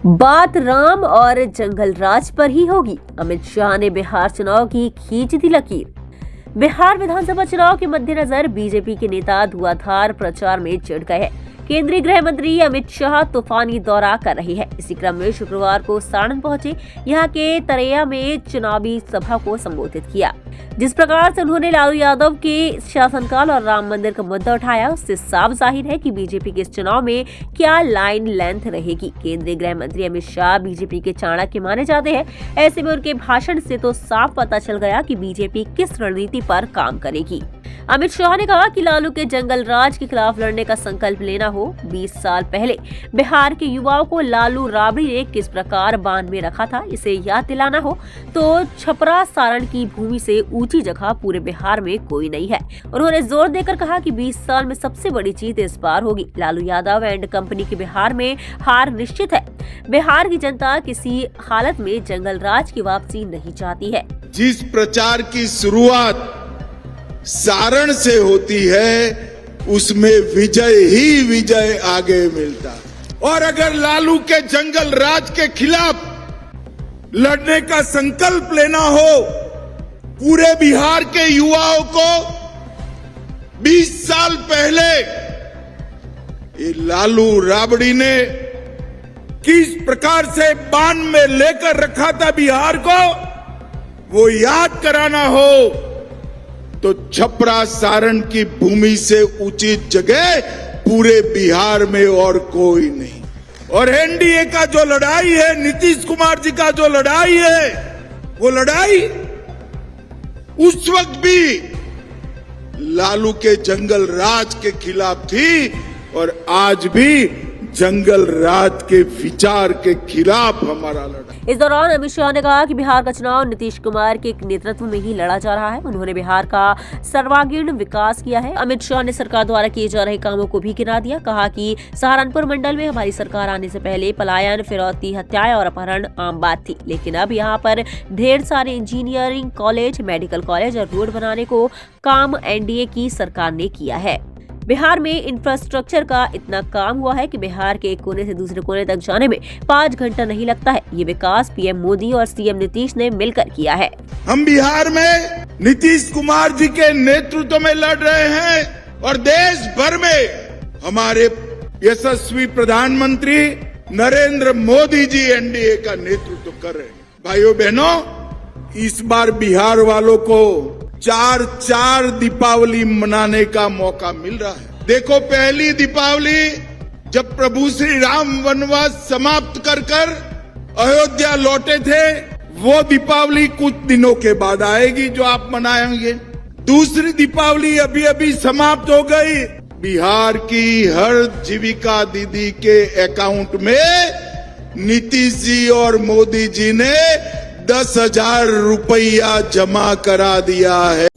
बात राम और जंगल राज पर ही होगी। अमित शाह ने बिहार चुनाव की खींच दी लकीर। बिहार विधानसभा चुनाव के मद्देनजर बीजेपी के नेता धुआंधार प्रचार में जुट गए हैं। केंद्रीय गृह मंत्री अमित शाह तूफानी दौरा कर रहे हैं। इसी क्रम में शुक्रवार को सारण पहुंचे। यहां के तरैया में चुनावी सभा को संबोधित किया। जिस प्रकार से उन्होंने लालू यादव के शासनकाल और राम मंदिर का मुद्दा उठाया, उससे साफ जाहिर है कि बीजेपी के इस चुनाव में क्या लाइन लेंथ रहेगी। केंद्रीय गृह मंत्री अमित शाह बीजेपी के चाणक्य माने जाते हैं। ऐसे में उनके भाषण से तो साफ पता चल गया कि बीजेपी किस रणनीति पर काम करेगी। अमित शाह ने कहा कि लालू के जंगल राज के खिलाफ लड़ने का संकल्प लेना हो। 20 साल पहले बिहार के युवाओं को लालू राबड़ी ने किस प्रकार बांध में रखा था, इसे याद दिलाना हो तो छपरा सारण की भूमि से ऊंची जगह पूरे बिहार में कोई नहीं है। उन्होंने जोर देकर कहा कि 20 साल में सबसे बड़ी जीत इस बार होगी। लालू यादव एंड कंपनी की बिहार में हार निश्चित है। बिहार की जनता किसी हालत में जंगल राज की वापसी नहीं चाहती है। जिस प्रचार की शुरुआत सारण से होती है, उसमें विजय ही विजय आगे मिलता। और अगर लालू के जंगल राज के खिलाफ लड़ने का संकल्प लेना हो, पूरे बिहार के युवाओं को 20 साल पहले ये लालू राबड़ी ने किस प्रकार से बांध में लेकर रखा था बिहार को, वो याद कराना हो तो छपरा सारण की भूमि से उचित जगह पूरे बिहार में और कोई नहीं। और एनडीए का जो लड़ाई है, नीतीश कुमार जी का जो लड़ाई है, वो लड़ाई उस वक्त भी लालू के जंगल राज के खिलाफ थी और आज भी जंगल राज के विचार के खिलाफ हमारा लड़ा। इस दौरान अमित शाह ने कहा कि बिहार का चुनाव नीतीश कुमार के नेतृत्व में ही लड़ा जा रहा है। उन्होंने बिहार का सर्वांगीण विकास किया है। अमित शाह ने सरकार द्वारा किए जा रहे कामों को भी गिना दिया। कहा कि सहारनपुर मंडल में हमारी सरकार आने से पहले पलायन, फिरौती, हत्याएं और अपहरण आम बात थी, लेकिन अब यहाँ पर ढेर सारे इंजीनियरिंग कॉलेज, मेडिकल कॉलेज और रोड बनाने को काम एनडीए की सरकार ने किया है। बिहार में इंफ्रास्ट्रक्चर का इतना काम हुआ है कि बिहार के एक कोने से दूसरे कोने तक जाने में 5 घंटा नहीं लगता है। ये विकास पीएम मोदी और सीएम नीतीश ने मिलकर किया है। हम बिहार में नीतीश कुमार जी के नेतृत्व में लड़ रहे हैं और देश भर में हमारे यशस्वी प्रधानमंत्री नरेंद्र मोदी जी एनडीए का नेतृत्व कर रहे हैं। भाइयों बहनों, इस बार बिहार वालों को 4 दीपावली मनाने का मौका मिल रहा है। देखो, पहली दीपावली जब प्रभु श्री राम वनवास समाप्त कर अयोध्या लौटे थे, वो दीपावली कुछ दिनों के बाद आएगी जो आप मनाएंगे। दूसरी दीपावली अभी अभी समाप्त हो गई। बिहार की हर जीविका दीदी के अकाउंट में नीतीश जी और मोदी जी ने 10,000 रुपया जमा करा दिया है।